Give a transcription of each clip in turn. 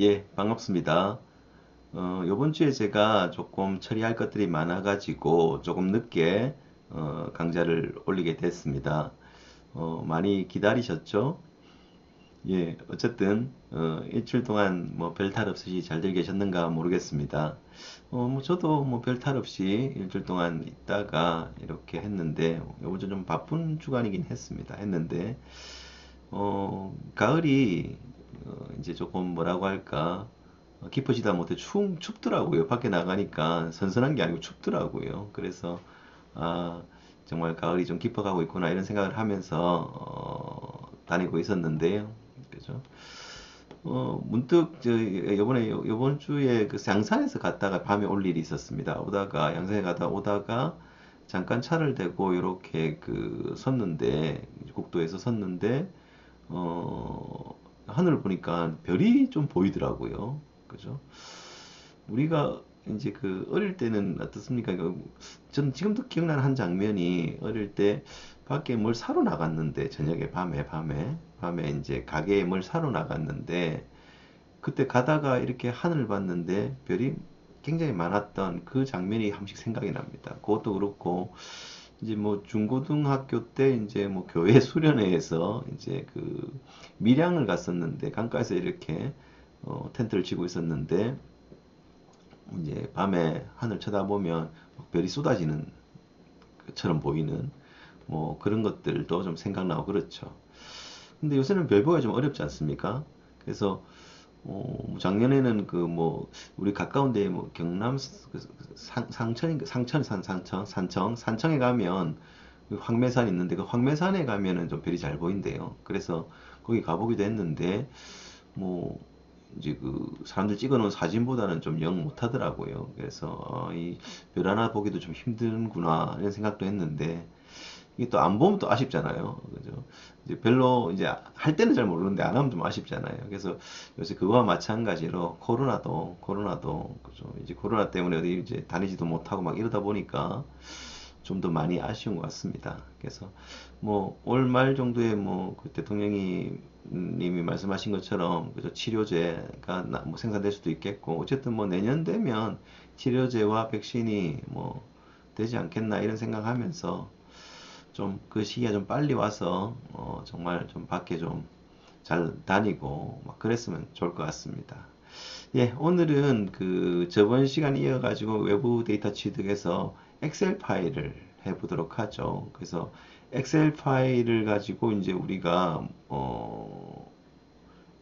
예, 반갑습니다. 요번 주에 제가 조금 처리할 것들이 많아가지고 조금 늦게 강좌를 올리게 됐습니다. 많이 기다리셨죠? 예, 어쨌든 일주일 동안 뭐 별탈 없이 잘들 계셨는가 모르겠습니다. 뭐 저도 뭐 별탈 없이 일주일 동안 있다가 이렇게 했는데 요번 주 좀 바쁜 주간이긴 했는데 가을이 이제 조금 뭐라고 할까 깊어지다 못해 춥더라고요. 밖에 나가니까 선선한 게 아니고 춥더라고요. 그래서 아 정말 가을이 좀 깊어가고 있구나 이런 생각을 하면서 다니고 있었는데요. 그죠? 문득 요번 주에 그 양산에서 갔다가 밤에 올 일이 있었습니다. 오다가 양산에 가다 오다가 잠깐 차를 대고 이렇게 그 섰는데 국도에서 섰는데 하늘을 보니까 별이 좀 보이더라고요. 그죠? 우리가 이제 그 어릴 때는 어떻습니까? 저는 지금도 기억나는 한 장면이 어릴 때 밖에 뭘 사러 나갔는데 저녁에 밤에 이제 가게에 뭘 사러 나갔는데 그때 가다가 이렇게 하늘을 봤는데 별이 굉장히 많았던 그 장면이 한 번씩 생각이 납니다. 그것도 그렇고 이제 뭐 중고등학교 때 이제 뭐 교회 수련회에서 이제 그 밀양을 갔었는데 강가에서 이렇게 텐트를 치고 있었는데 이제 밤에 하늘 쳐다보면 별이 쏟아지는 것처럼 보이는 뭐 그런 것들도 좀 생각나고 그렇죠. 근데 요새는 별 보기가 좀 어렵지 않습니까? 그래서 뭐 작년에는 그 뭐 우리 가까운 데에 뭐 경남 상천인가 산청에 가면 그 황매산 있는데 그 황매산에 가면은 좀 별이 잘 보인대요. 그래서 거기 가보기도 했는데 뭐 이제 그 사람들 찍어놓은 사진보다는 좀 영 못하더라고요. 그래서 이 별 하나 보기도 좀 힘든구나 이런 생각도 했는데 이게 또 안 보면 또 아쉽잖아요. 그죠? 이제 별로 이제 할 때는 잘 모르는데 안 하면 좀 아쉽잖아요. 그래서 요새 그거와 마찬가지로 코로나도 그죠? 이제 코로나 때문에 어디 이제 다니지도 못하고 막 이러다 보니까 좀 더 많이 아쉬운 것 같습니다. 그래서 뭐 올 말 정도에 뭐 그 대통령이 님이 말씀하신 것처럼 그죠? 치료제가 뭐 생산될 수도 있겠고 어쨌든 뭐 내년 되면 치료제와 백신이 뭐 되지 않겠나 이런 생각하면서 좀 그 시기가 좀 빨리 와서 정말 좀 밖에 좀 잘 다니고 막 그랬으면 좋을 것 같습니다. 예, 오늘은 그 저번 시간 이어가지고 외부 데이터 취득해서 엑셀 파일을 해보도록 하죠. 그래서 엑셀 파일을 가지고 이제 우리가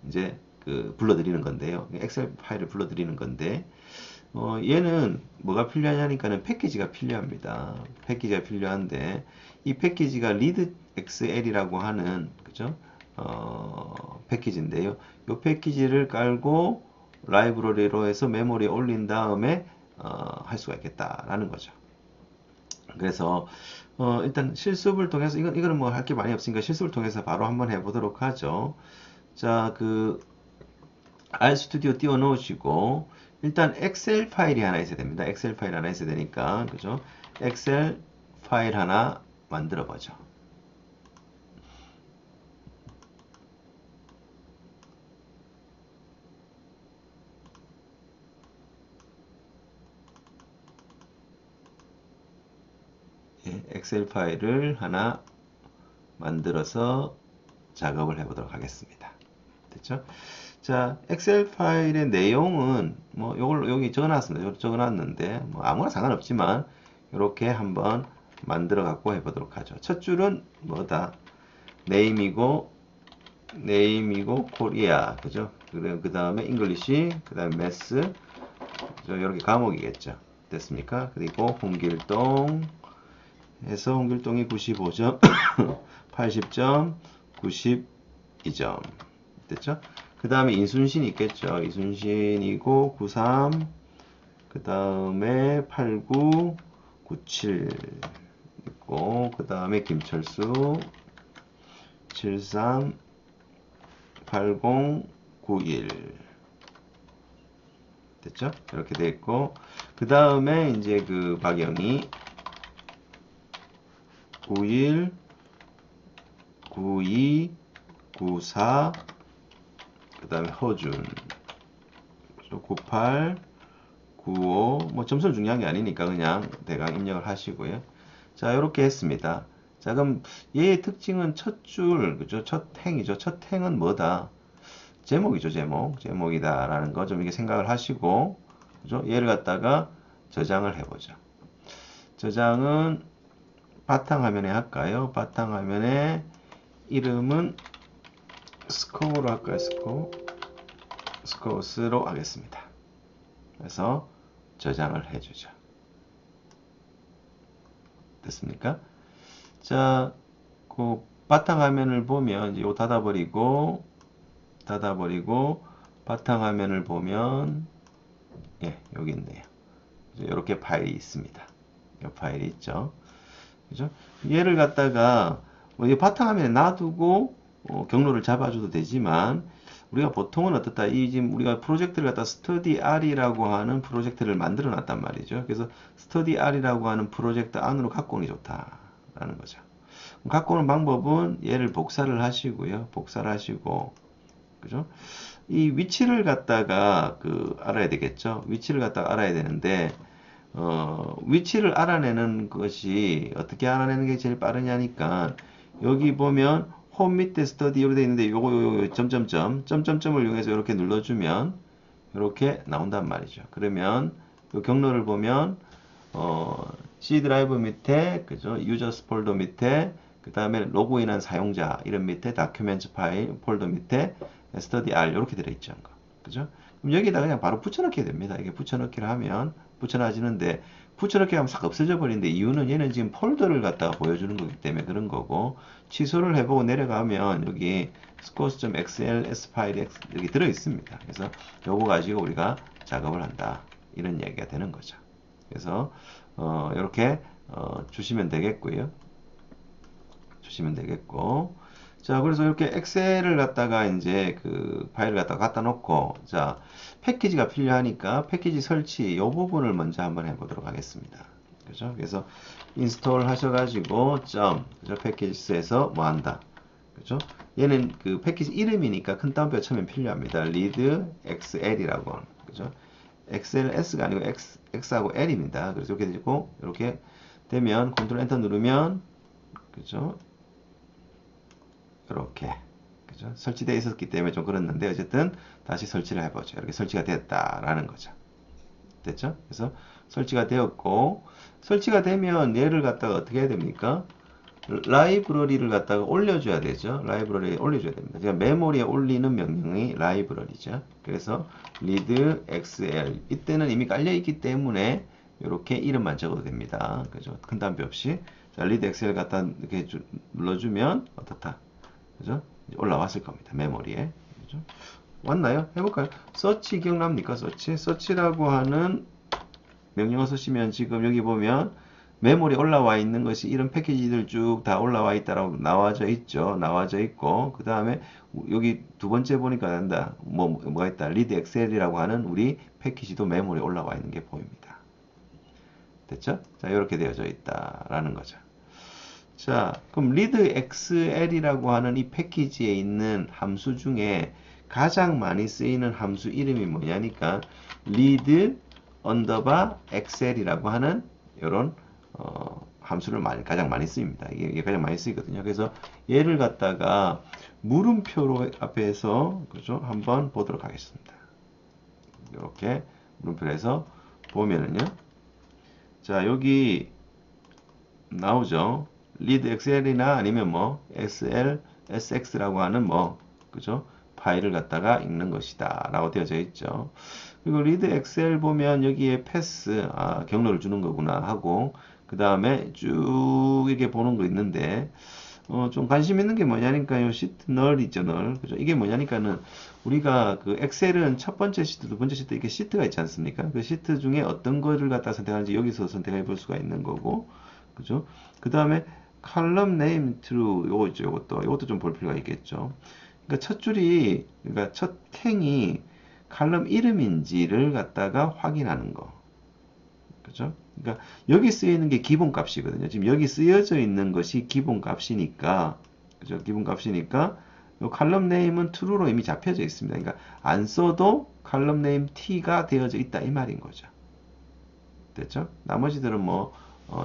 이제 그 불러드리는 건데요. 엑셀 파일을 불러드리는 건데 얘는 뭐가 필요하냐니까는 패키지가 필요합니다. 패키지가 필요한데 이 패키지가 리드 XL이라고 하는 그죠? 패키지인데요. 이 패키지를 깔고 라이브러리로 해서 메모리에 올린 다음에 할 수가 있겠다라는 거죠. 그래서 일단 실습을 통해서 이거는 뭐 할 게 많이 없으니까 실습을 통해서 바로 한번 해보도록 하죠. 자, 그 RStudio 띄워 놓으시고 일단 엑셀 파일이 하나 있어야 됩니다. 엑셀 파일 하나 있어야 되니까 그죠? 엑셀 파일 하나 만들어 보죠. 예, 엑셀 파일을 하나 만들어서 작업을 해보도록 하겠습니다. 됐죠? 자, 엑셀 파일의 내용은 뭐 요걸 여기 적어놨습니다. 적어놨는데 뭐 아무나 상관없지만 이렇게 한번 만들어 갖고 해보도록 하죠. 첫 줄은 뭐다? 네임이고 코리아 그죠? 그 다음에 잉글리시 그 다음에 매스 이렇게 과목이겠죠. 됐습니까? 그리고 홍길동 해서 홍길동이 95점 80점 92점 됐죠? 그 다음에 인순신 있겠죠. 이순신이고 93 그 다음에 89 97 있고 그 다음에 김철수 73 8091 됐죠? 이렇게 돼 있고 그 다음에 이제 그 박영희 91 92 94 그 다음에 허준 98, 95, 뭐 점수는 중요한 게 아니니까 그냥 대강 입력을 하시고요. 자, 이렇게 했습니다. 자, 그럼 얘의 특징은 첫 줄, 그죠? 첫 행이죠. 첫 행은 뭐다? 제목이죠, 제목. 제목이다라는 거 좀 이렇게 생각을 하시고, 그죠? 얘를 갖다가 저장을 해보죠. 저장은 바탕화면에 할까요? 바탕화면에 이름은 스코어로 할까요? 스코어스로 하겠습니다. 그래서 저장을 해주죠. 됐습니까? 자, 그 바탕화면을 보면 이제 요 닫아버리고 바탕화면을 보면 예, 여기 있네요. 이렇게 파일이 있습니다. 이 파일이 있죠. 그죠? 얘를 갖다가 뭐 이 바탕화면에 놔두고 경로를 잡아줘도 되지만 우리가 보통은 어떻다? 이 지금 우리가 프로젝트를 갖다 스터디 R이라고 하는 프로젝트를 만들어 놨단 말이죠. 그래서 스터디 R이라고 하는 프로젝트 안으로 갖고 오는 게 좋다라는 거죠. 갖고 오는 방법은 얘를 복사를 하시고요. 복사를 하시고 그죠? 이 위치를 갖다가 알아야 되겠죠. 위치를 갖다가 알아야 되는데 위치를 알아내는 것이 어떻게 알아내는 게 제일 빠르냐니까 여기 보면 홈 밑에 스터디로 되어 있는데 요거 점점점을 이용해서 이렇게 눌러주면 이렇게 나온단 말이죠. 그러면 이 경로를 보면 C 드라이브 밑에 그죠? 유저스 폴더 밑에 그 다음에 로그인한 사용자 이름 밑에 다큐멘트 파일 폴더 밑에 스터디 R 이렇게 들어있죠. 그죠? 그럼 여기다 그냥 바로 붙여넣게 됩니다. 이게 붙여넣기를 하면 붙여놔지는데 붙여넣기 하면 싹 없어져 버리는데 이유는 얘는 지금 폴더를 갖다가 보여주는 거기 때문에 그런 거고 취소를 해보고 내려가면 여기 scores.xls 파일이 여기 들어 있습니다. 그래서 요거 가지고 우리가 작업을 한다 이런 이야기가 되는 거죠. 그래서 이렇게 주시면 되겠고요. 주시면 되겠고 자 그래서 이렇게 엑셀을 갖다가 이제 그 파일을 갖다 놓고 자 패키지가 필요하니까 패키지 설치 이 부분을 먼저 한번 해보도록 하겠습니다. 그죠? 그래서 인스톨 하셔가지고 그죠? 패키지스에서 뭐 한다. 그죠? 얘는 그 패키지 이름이니까 큰 따옴표가 처음에 필요합니다. read xl이라고 그죠? xls가 아니고 x하고 l입니다. 그래서 이렇게 되고 이렇게 되면 컨트롤 엔터 누르면 그죠? 이렇게 그죠? 설치되어 있었기 때문에 좀 그렇는데 어쨌든 다시 설치를 해보죠. 이렇게 설치가 됐다라는 거죠. 됐죠? 그래서 설치가 되었고 설치가 되면 얘를 갖다가 어떻게 해야 됩니까? 라이브러리를 갖다가 올려줘야 되죠. 라이브러리에 올려줘야 됩니다. 그러니까 메모리에 올리는 명령이 라이브러리죠. 그래서 read xl 이때는 이미 깔려있기 때문에 이렇게 이름만 적어도 됩니다. 그죠? 큰 단표 없이 자, read xl 갖다 이렇게 눌러주면 어떻다? 그죠? 올라왔을 겁니다. 메모리에. 그죠? 왔나요? 해볼까요? 서치 기억납니까? 서치라고 하는 명령어 쓰시면 지금 여기 보면 메모리에 올라와 있는 것이 이런 패키지들 쭉 다 올라와 있다라고 나와져 있죠. 나와져 있고 그 다음에 여기 두 번째 보니까 난다. 뭐가 있다. read xl이라고 하는 우리 패키지도 메모리에 올라와 있는 게 보입니다. 됐죠? 자, 이렇게 되어져 있다라는 거죠. 자, 그럼 readxl이라고 하는 이 패키지에 있는 함수 중에 가장 많이 쓰이는 함수 이름이 뭐냐니까 read xl이라고 하는 이런 함수를 가장 많이 쓰입니다. 이게 가장 많이 쓰이거든요. 그래서 얘를 갖다가 물음표로 앞에서 그죠? 한번 보도록 하겠습니다. 이렇게 물음표로 해서 보면은요. 자, 여기 나오죠. read xl이나 아니면 뭐 sx라고 하는 그죠? 파일을 갖다가 읽는 것이다 라고 되어져 있죠. 그리고 read xl 보면 여기에 패스 경로를 주는 거구나 하고 그 다음에 쭉 이렇게 보는 거 있는데 좀 관심 있는 게 뭐냐니까요. 시트 널 있죠, 널. 그죠? 이게 뭐냐니까는 우리가 그 엑셀은 첫 번째 시트, 두 번째 시트 이렇게 시트가 있지 않습니까? 그 시트 중에 어떤 거를 갖다 선택하는지 여기서 선택해 볼 수가 있는 거고, 그죠? 그 다음에 column name true 요거 있죠, 이것도 좀 볼 필요가 있겠죠. 그러니까 첫 줄이, 그러니까 첫 행이 칼럼 이름인지를 갖다가 확인하는 거. 그죠? 그러니까 여기 쓰이는 게 기본값이거든요. 지금 여기 쓰여져 있는 것이 기본값이니까, 그죠? 기본값이니까 요 칼럼 네임은 true로 이미 잡혀져 있습니다. 그러니까 안 써도 칼럼 네임 t가 되어져 있다 이 말인 거죠. 됐죠? 나머지들은 뭐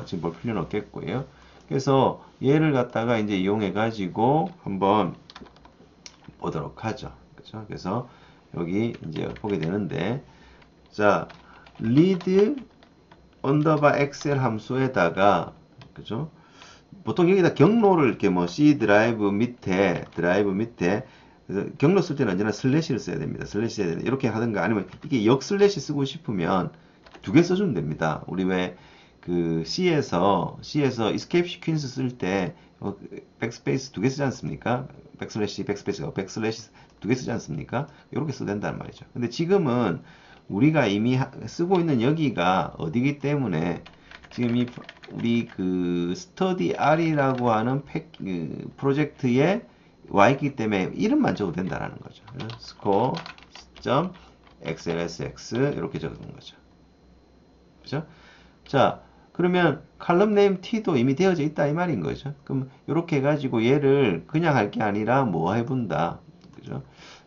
지금 볼 필요는 없겠고요. 그래서 얘를 갖다가 이제 이용해 가지고 한번 보도록 하죠. 그죠? 그래서 여기 이제 보게 되는데 자 read 언더바 엑셀 함수에다가 그죠? 보통 여기다 경로를 이렇게 뭐 C 드라이브 밑에 그래서 경로 쓸 때는 언제나 슬래시를 써야 됩니다. 슬래시 써야 되는데 이렇게 하든가 아니면 이게 역 슬래시 쓰고 싶으면 두 개 써주면 됩니다. 우리 왜 그 C에서 escape sequence 쓸 때 백스페이스 두 개 쓰지 않습니까? 백슬래시 백스페이스가 백슬래시 두 개 쓰지 않습니까? 이렇게 써도 된다는 말이죠. 근데 지금은 우리가 이미 쓰고 있는 여기가 어디기 때문에 지금 이 우리 그 스터디 R이라고 하는 프로젝트에 와 있기 때문에 이름만 적어도 된다라는 거죠. score.xlsx 이렇게 적는 거죠. 그죠? 자, 그러면 칼럼 네임 t도 이미 되어져 있다 이 말인 거죠. 그럼 이렇게 해가지고 얘를 그냥 할 게 아니라 뭐 해본다. 그죠?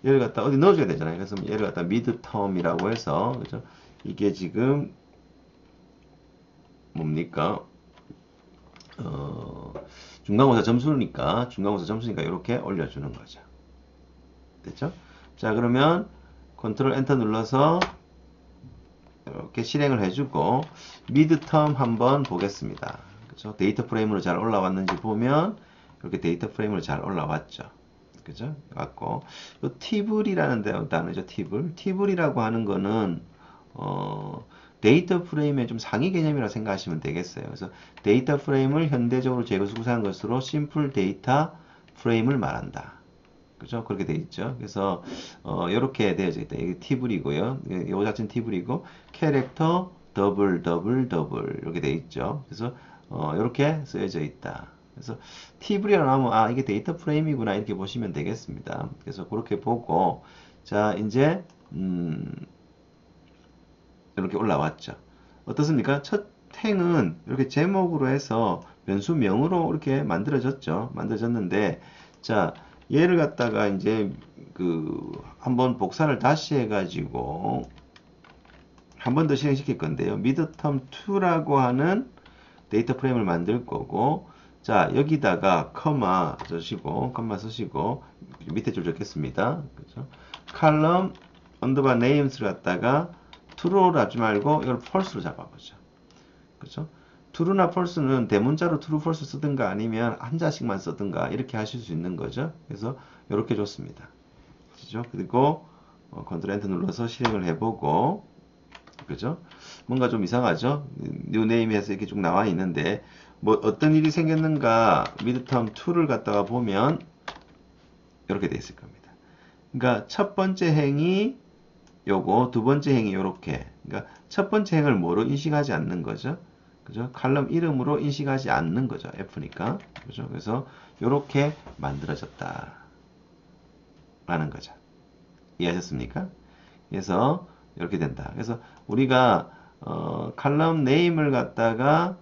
얘를 갖다 어디 넣어줘야 되잖아요. 그래서 얘를 갖다 midterm이라고 해서 그죠? 이게 지금 뭡니까? 중간고사 점수니까 이렇게 올려주는 거죠. 됐죠? 자, 그러면 컨트롤 엔터 눌러서 이렇게 실행을 해주고 미드텀 한번 보겠습니다. 그죠? 데이터 프레임으로 잘 올라왔는지 보면 이렇게 데이터 프레임으로 잘 올라왔죠. 그죠? 맞고 요 티블이라는 단어죠. 티블이라고 하는 거는 데이터 프레임의 좀 상위 개념이라고 생각하시면 되겠어요. 그래서 데이터 프레임을 현대적으로 재구성한 것으로 심플 데이터 프레임을 말한다. 그죠? 그렇게 돼 있죠. 그래서 이렇게 되어져 있다. 이게 티블이고요. 요 자체는 티블이고 캐릭터 더블 이렇게 돼 있죠. 그래서 이렇게 쓰여져 있다. 그래서 티블이라고 하면 아 이게 데이터 프레임이구나 이렇게 보시면 되겠습니다. 그래서 그렇게 보고 자 이제 이렇게 올라왔죠. 어떻습니까? 첫 행은 이렇게 제목으로 해서 변수명으로 이렇게 만들어졌는데 자 얘를 갖다가 이제 그 한번 복사를 다시 해가지고 한 번 더 실행시킬 건데요. midterm2라고 하는 데이터 프레임을 만들 거고 자 여기다가 컴마 쓰시고 밑에 줄 적겠습니다. 그죠? column 언더바 names를 갖다가 true로 잡지 말고 이걸 false로 잡아보죠. 그죠? true나 false는 대문자로 true, false 쓰든가 아니면 한자씩만 쓰든가 이렇게 하실 수 있는 거죠. 그래서 이렇게 줬습니다. 그죠? 그리고 컨트롤 엔터 눌러서 실행을 해보고 그죠? 뭔가 좀 이상하죠? new name에서 이렇게 쭉 나와 있는데 뭐 어떤 일이 생겼는가 midterm 2를 갖다가 보면 이렇게 돼 있을 겁니다. 그러니까 첫 번째 행이 요거 두 번째 행이 요렇게 그러니까 첫 번째 행을 뭐로 인식하지 않는 거죠? 그죠? 칼럼 이름으로 인식하지 않는 거죠. F니까. 그죠? 그래서 요렇게 만들어졌다. 라는 거죠. 이해하셨습니까? 그래서 이렇게 된다. 그래서 우리가 칼럼 네임을 갖다가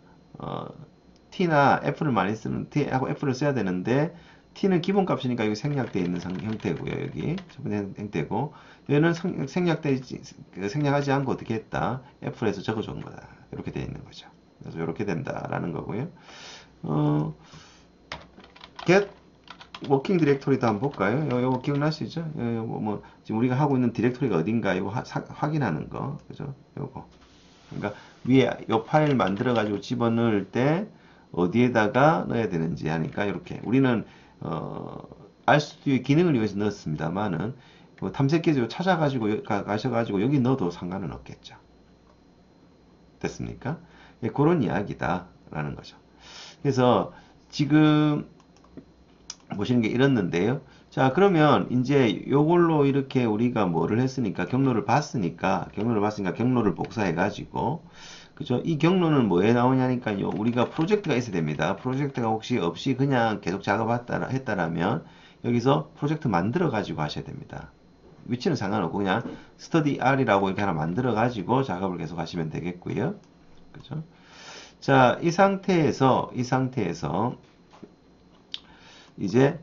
T나 F를 많이 쓰는 T하고 F를 써야 되는데 T는 기본값이니까 여기 생략되어 있는 형태고요. 여기 첫 번째 형태고 얘는 생략하지 않고 어떻게 했다? F에서 적어준 거다. 이렇게 되어 있는 거죠. 그래서 이렇게 된다라는 거고요. get 워킹 디렉토리도 한번 볼까요? 이거 기억나시죠? 뭐 지금 우리가 하고 있는 디렉토리가 어딘가 이거 확인하는 거, 그죠? 요거. 그러니까 위에 요 파일 만들어 가지고 집어넣을 때 어디에다가 넣어야 되는지 하니까 이렇게 우리는 RStudio 기능을 이용해서 넣었습니다만은 뭐 탐색기에서 찾아가지고 가셔가지고 여기 넣어도 상관은 없겠죠. 됐습니까? 예, 그런 이야기다라는 거죠. 그래서 지금 보시는 게 이렇는데요. 자, 그러면 이제 요걸로 이렇게 우리가 뭐를 했으니까 경로를 봤으니까 경로를 복사해 가지고 그죠? 이 경로는 뭐에 나오냐니까요. 우리가 프로젝트가 있어야 됩니다. 프로젝트가 혹시 없이 그냥 계속 작업했다라면 여기서 프로젝트 만들어 가지고 하셔야 됩니다. 위치는 상관없고 그냥 study R이라고 이렇게 하나 만들어 가지고 작업을 계속 하시면 되겠고요. 그죠? 자, 이 상태에서 이제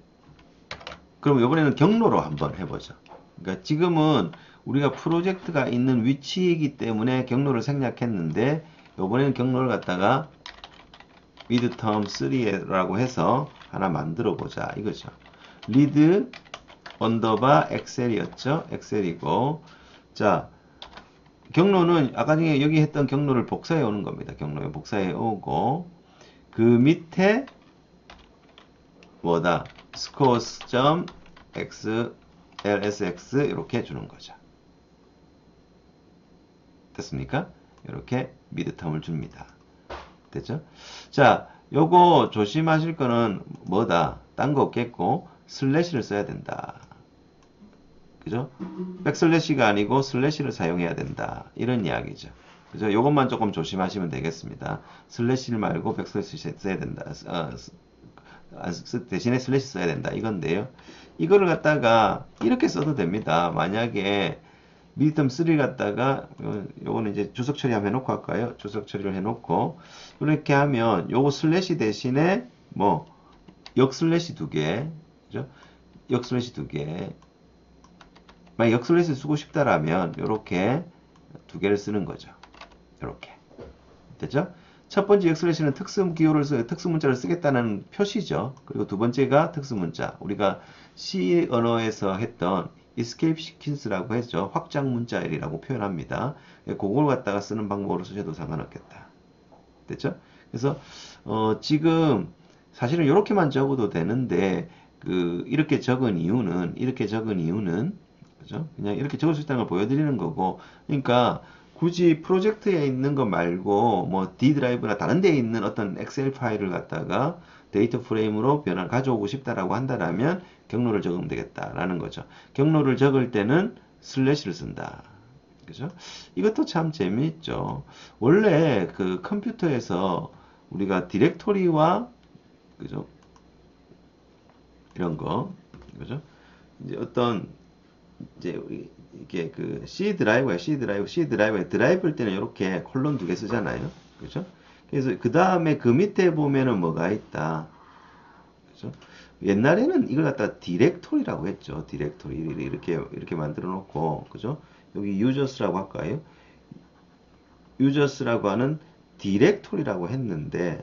그럼 이번에는 경로로 한번 해보죠. 그러니까 지금은 우리가 프로젝트가 있는 위치이기 때문에 경로를 생략했는데 이번에는 경로를 갖다가 midterm 3라고 해서 하나 만들어 보자 이거죠. read 언더바 엑셀이었죠. 엑셀이고 자 경로는 아까 전에 여기 했던 경로를 복사해 오는 겁니다. 경로에 복사해 오고 그 밑에 뭐다 scores.xlsx 이렇게 주는 거죠. 됐습니까? 이렇게 midterm을 줍니다. 됐죠? 자, 요거 조심하실 거는 뭐다? 딴 거 없겠고 슬래시를 써야 된다. 그죠? 백슬래시가 아니고 슬래시를 사용해야 된다. 이런 이야기죠. 그죠? 요것만 조금 조심하시면 되겠습니다. 슬래시를 말고 백슬래시 써야 된다. 대신에 슬래시 써야 된다. 이건데요. 이거를 갖다가 이렇게 써도 됩니다. 만약에 midterm 3 갖다가 요거는 이제 주석 처리 한번 해놓고 할까요? 주석 처리를 해놓고 이렇게 하면 요거 슬래시 대신에 뭐 역슬래시 2개 그죠? 역슬래시 2개 만약 역슬래시 쓰고 싶다라면 요렇게 2개를 쓰는 거죠. 요렇게 됐죠? 첫 번째 역슬래시는 특수 문자를 쓰겠다는 표시죠. 그리고 두 번째가 특수 문자 우리가 C 언어에서 했던 escape sequence라고 했죠. 확장 문자열이라고 표현합니다. 그걸 갖다가 쓰는 방법으로 쓰셔도 상관없겠다. 됐죠? 그래서 지금 사실은 이렇게만 적어도 되는데 이렇게 적은 이유는 그죠? 그냥 이렇게 적을 수 있다는 걸 보여드리는 거고 그러니까 굳이 프로젝트에 있는 거 말고 뭐 D 드라이브나 다른 데에 있는 어떤 엑셀 파일을 갖다가 데이터 프레임으로 변화를 가져오고 싶다라고 한다라면 경로를 적으면 되겠다라는 거죠. 경로를 적을 때는 슬래시를 쓴다. 그죠? 이것도 참 재미있죠. 원래 그 컴퓨터에서 우리가 디렉토리와 그죠? 이런 거 그죠? 이제 어떤 이제 이게 그 C 드라이브에 드라이브일 때는 이렇게 콜론 2개 쓰잖아요. 그죠? 그래서 그 다음에 그 밑에 보면은 뭐가 있다. 그죠? 옛날에는 이걸 갖다 디렉토리라고 했죠. 디렉토리 이렇게 만들어 놓고 그죠? 여기 유저스라고 할까요? 유저스라고 하는 디렉토리라고 했는데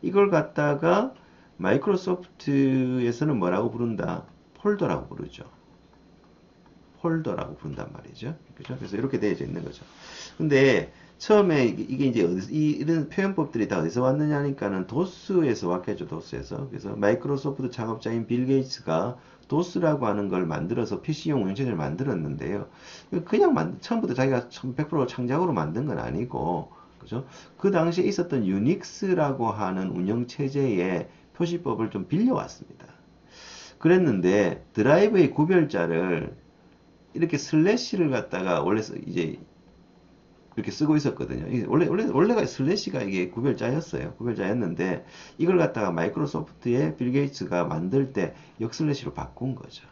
이걸 갖다가 마이크로소프트에서는 뭐라고 부른다? 폴더라고 부르죠. 폴더라고 부른단 말이죠. 그죠? 그래서 이렇게 되어져 있는 거죠. 근데 처음에 이게 이제 이런 표현법들이 다 어디서 왔느냐니까는 도스에서 왔겠죠. 도스에서. 그래서 마이크로소프트 창업자인 빌 게이츠가 도스라고 하는 걸 만들어서 PC용 운영체제를 만들었는데요. 그냥 처음부터 자기가 100% 창작으로 만든 건 아니고 그죠? 그 당시에 있었던 유닉스라고 하는 운영체제의 표시법을 좀 빌려왔습니다. 그랬는데 드라이브의 구별자를 이렇게 슬래시를 갖다가 원래 이제 이렇게 쓰고 있었거든요. 원래가 슬래시가 이게 구별자였는데 이걸 갖다가 마이크로소프트의 빌 게이츠가 만들 때 역슬래시로 바꾼 거죠.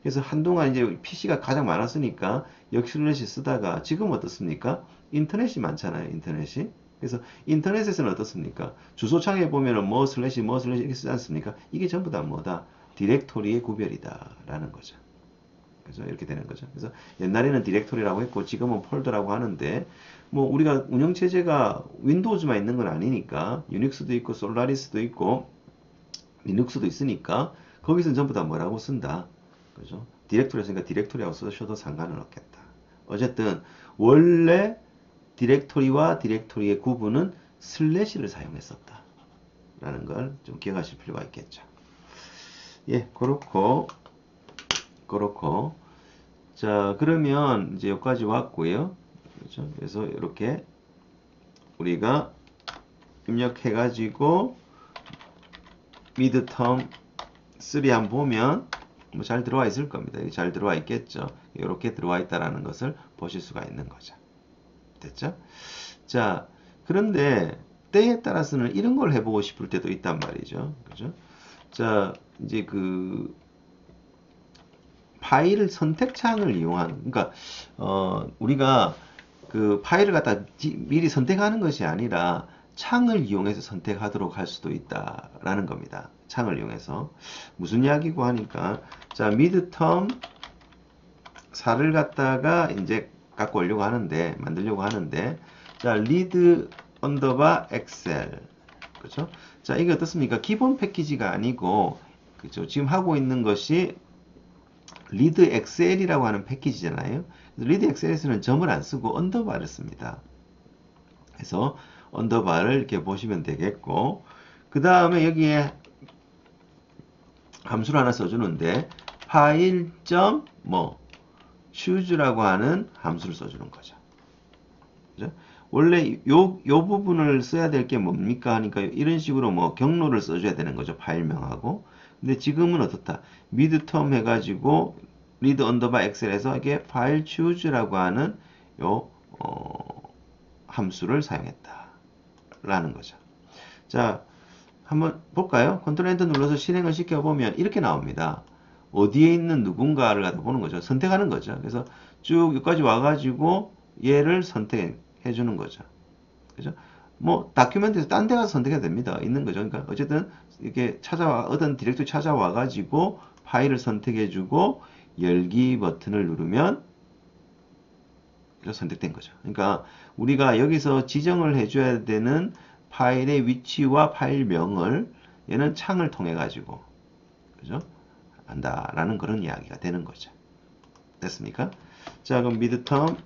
그래서 한동안 이제 PC가 가장 많았으니까 역슬래시 쓰다가 지금 어떻습니까? 인터넷이 많잖아요. 인터넷이. 그래서 인터넷에서는 어떻습니까? 주소창에 보면은 뭐 슬래시 이렇게 쓰지 않습니까? 이게 전부 다 뭐다? 디렉토리의 구별이다라는 거죠. 그죠? 이렇게 되는 거죠. 그래서 옛날에는 디렉토리라고 했고 지금은 폴더라고 하는데 뭐 우리가 운영체제가 윈도우즈만 있는 건 아니니까 유닉스도 있고 솔라리스도 있고 리눅스도 있으니까 거기서는 전부 다 뭐라고 쓴다. 그죠? 디렉토리였으니까 디렉토리라고 쓰셔도 상관은 없겠다. 어쨌든 원래 디렉토리와 디렉토리의 구분은 슬래시를 사용했었다. 라는 걸 좀 기억하실 필요가 있겠죠. 예, 그렇고. 자, 그러면 이제 여기까지 왔고요. 그렇죠? 그래서 이렇게 우리가 입력해가지고 midterm 3 한번 보면 뭐 잘 들어와 있을 겁니다. 잘 들어와 있겠죠. 이렇게 들어와 있다라는 것을 보실 수가 있는 거죠. 됐죠? 자, 그런데 때에 따라서는 이런 걸 해보고 싶을 때도 있단 말이죠. 그죠? 자, 이제 파일을 선택창을 이용하는, 그러니까 우리가 그 파일을 갖다 미리 선택하는 것이 아니라 창을 이용해서 선택하도록 할 수도 있다라는 겁니다. 창을 이용해서. 무슨 이야기고 하니까, 자, 미드텀 4를 갖다가 이제 갖고 오려고 하는데, 만들려고 하는데, 자, 리드 언더바 엑셀. 그죠? 자, 이게 어떻습니까? 기본 패키지가 아니고, 그죠? 지금 하고 있는 것이 리드 엑셀이라고 하는 패키지잖아요. 리드 엑셀에서는 점을 안 쓰고 언더바를 씁니다. 그래서 언더바를 이렇게 보시면 되겠고, 그 다음에 여기에 함수를 하나 써주는데 파일 점 뭐 choose라고 하는 함수를 써주는 거죠. 그죠? 원래 요 부분을 써야 될 게 뭡니까 하니까 이런 식으로 뭐 경로를 써줘야 되는 거죠. 파일명하고. 근데 지금은 어떻다? 미드텀 해가지고 리드 언더바 엑셀에서 이게 파일 choose라고 하는 요 함수를 사용했다 라는 거죠. 자, 한번 볼까요? 컨트롤 엔터 눌러서 실행을 시켜보면 이렇게 나옵니다. 어디에 있는 누군가를 갖다 보는 거죠. 선택하는 거죠. 그래서 쭉 여기까지 와가지고 얘를 선택해 주는 거죠. 그죠? 뭐 다큐멘트에서 딴 데 가서 선택해도 됩니다. 있는 거죠. 그러니까 어쨌든 이렇게 어떤 디렉토리 찾아와가지고 파일을 선택해주고 열기 버튼을 누르면 선택된 거죠. 그러니까 우리가 여기서 지정을 해줘야 되는 파일의 위치와 파일명을 얘는 창을 통해 가지고 그죠? 한다라는 그런 이야기가 되는 거죠. 됐습니까? 자, 그럼 미드텀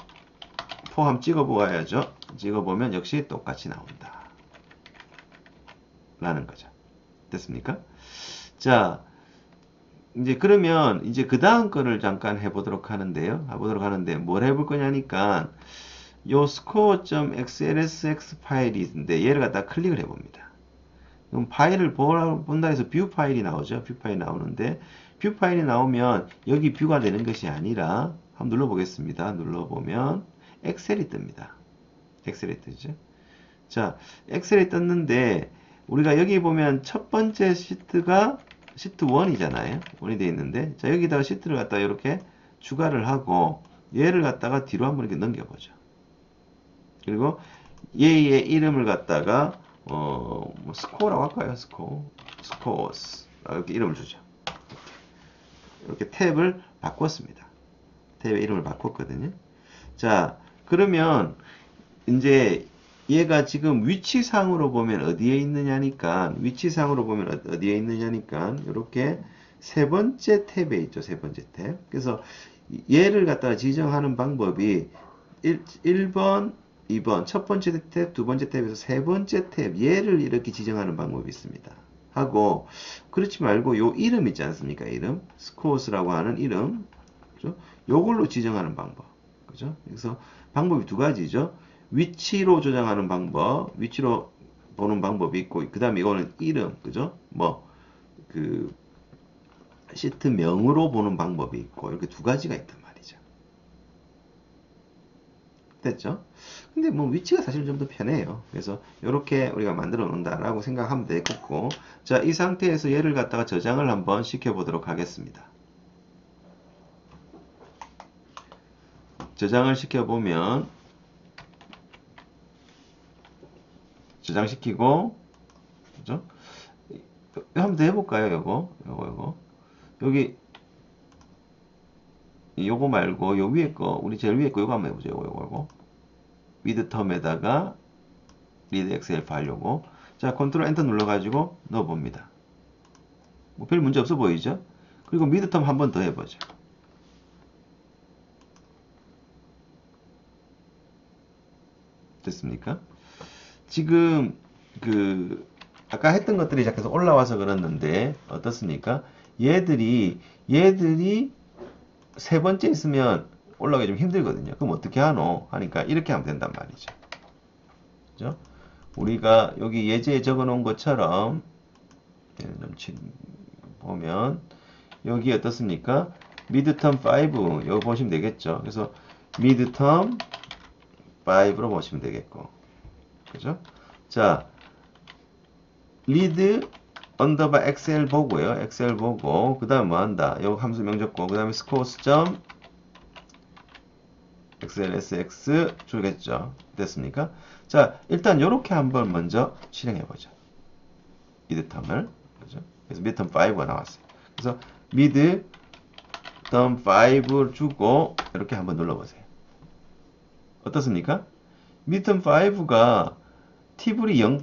포함 찍어보아야죠. 찍어보면 역시 똑같이 나온다 라는 거죠. 됐습니까? 자, 이제 그러면 이제 그 다음 거를 잠깐 해보도록 하는데요. 뭘 해볼 거냐니까 요 score.xlsx 파일이 있는데 얘를 갖다 클릭을 해봅니다. 그럼 파일을 본다 해서 뷰 파일이 나오죠. 뷰 파일이 나오는데 뷰 파일이 나오면 여기 뷰가 되는 것이 아니라 한번 눌러보겠습니다. 눌러보면 엑셀이 뜹니다. 엑셀이 뜨죠. 자, 엑셀이 떴는데 우리가 여기 보면 첫 번째 시트가 시트 1이잖아요. 1이 되어 있는데 자, 여기다가 시트를 갖다가 이렇게 추가를 하고 얘를 갖다가 뒤로 한번 이렇게 넘겨보죠. 그리고 얘의 이름을 갖다가 뭐 스코어라고 할까요? 스코어스 이렇게 이름을 주죠. 이렇게 탭을 바꿨습니다. 탭의 이름을 바꿨거든요. 자, 그러면 이제 얘가 지금 위치상으로 보면 어디에 있느냐니까 이렇게 세 번째 탭에 있죠. 세 번째 탭. 그래서 얘를 갖다가 지정하는 방법이 1번, 2번, 첫 번째 탭, 두 번째 탭에서 세 번째 탭, 얘를 이렇게 지정하는 방법이 있습니다. 하고, 그렇지 말고 요 이름 있지 않습니까? 이름. 스코어스라고 하는 이름. 그죠? 요걸로 지정하는 방법. 그죠? 그래서 방법이 두 가지죠. 위치로 조정하는 방법, 위치로 보는 방법이 있고, 그 다음에 이거는 이름, 그죠? 시트명으로 보는 방법이 있고, 이렇게 두 가지가 있단 말이죠. 됐죠? 근데 뭐 위치가 사실 좀 더 편해요. 그래서 이렇게 우리가 만들어 놓는다라고 생각하면 되겠고, 자, 이 상태에서 얘를 갖다가 저장을 한번 시켜보도록 하겠습니다. 저장을 시켜보면, 저장시키고, 그죠? 한번 더 해볼까요? 요거. 여기, 요거 말고, 요 위에 거, 우리 제일 위에 거, 요거 한번 해보죠. 요거. 미드텀에다가, 리드 엑셀 파일 요거. 자, 컨트롤 엔터 눌러가지고 넣어봅니다. 뭐 별 문제 없어 보이죠? 그리고 미드텀 한 번 더 해보죠. 됐습니까? 지금 아까 했던 것들이 시작해서 올라와서 그랬는데 어떻습니까? 얘들이 세 번째 있으면 올라가기 좀 힘들거든요. 그럼 어떻게 하노? 하니까 이렇게 하면 된단 말이죠. 그죠? 우리가 여기 예제에 적어 놓은 것처럼 보면 여기 어떻습니까? 미드텀 5 여기 보시면 되겠죠. 그래서 미드텀 5로 보시면 되겠고, 그죠? 자, 리드 언더바 엑셀 보고요. 엑셀 보고 그 다음 뭐 한다? 요 함수 명적고 그 다음에 scores.xlsx 주겠죠. 됐습니까? 자, 일단 요렇게 한번 먼저 실행해 보죠. 미드텀을, 그죠? 그래서 midterm 5가 나왔어요. 그래서 midterm 5를 주고 이렇게 한번 눌러보세요. 어떻습니까? midterm 5가 T불이 0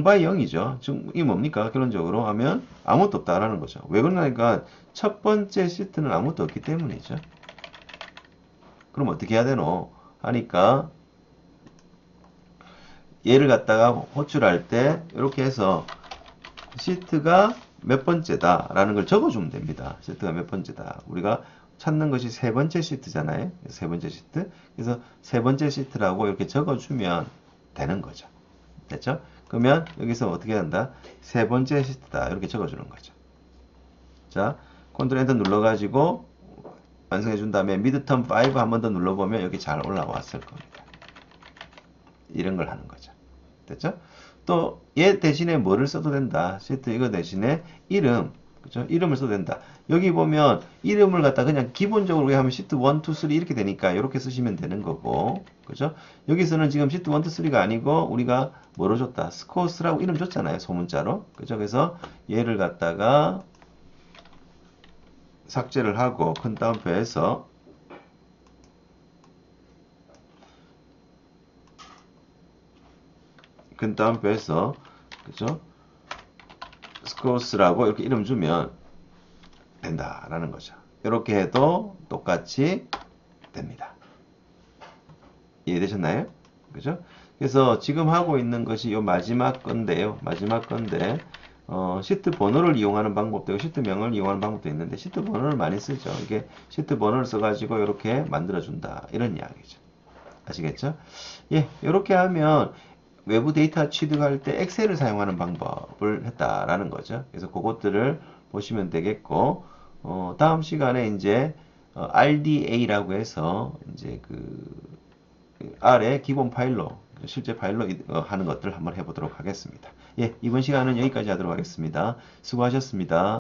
by 0이죠. 지금 이게 뭡니까? 결론적으로 하면 아무것도 없다라는 거죠. 왜 그러냐니까 첫 번째 시트는 아무것도 없기 때문이죠. 그럼 어떻게 해야 되노? 하니까 얘를 갖다가 호출할 때 이렇게 해서 시트가 몇 번째다 라는 걸 적어주면 됩니다. 시트가 몇 번째다. 우리가 찾는 것이 세 번째 시트잖아요. 세 번째 시트. 그래서 세 번째 시트라고 이렇게 적어주면 되는 거죠. 됐죠? 그러면 여기서 어떻게 한다? 세 번째 시트다. 이렇게 적어주는 거죠. 자, 컨트롤 엔터 눌러가지고 완성해 준 다음에 midterm 5 한 번 더 눌러보면 여기 잘 올라왔을 겁니다. 이런 걸 하는 거죠. 됐죠? 또 얘 대신에 뭐를 써도 된다. 시트 이거 대신에 이름, 그죠? 이름을 써도 된다. 여기 보면 이름을 갖다 그냥 기본적으로 하면 시트 1, 2, 3 이렇게 되니까 이렇게 쓰시면 되는 거고, 그죠? 여기서는 지금 시트 1, 2, 3가 아니고 우리가 뭐로 줬다? 스코어스라고 이름 줬잖아요. 소문자로. 그죠? 그래서 얘를 갖다가 삭제를 하고 큰 따옴표에서 큰 따옴표에서 그죠? 스코어스라고 이렇게 이름 주면 된다라는 거죠. 이렇게 해도 똑같이 됩니다. 이해되셨나요? 그죠? 그래서 지금 하고 있는 것이 요 마지막 건데요. 마지막 건데 시트 번호를 이용하는 방법도 있고 시트명을 이용하는 방법도 있는데 시트 번호를 많이 쓰죠. 이게 시트 번호를 써가지고 이렇게 만들어준다. 이런 이야기죠. 아시겠죠? 예, 이렇게 하면 외부 데이터 취득할 때 엑셀을 사용하는 방법을 했다라는 거죠. 그래서 그것들을 보시면 되겠고, 다음 시간에 이제 RDA라고 해서 이제 그 R의 기본 파일로 실제 파일로 하는 것들을 한번 해보도록 하겠습니다. 예, 이번 시간은 여기까지 하도록 하겠습니다. 수고하셨습니다.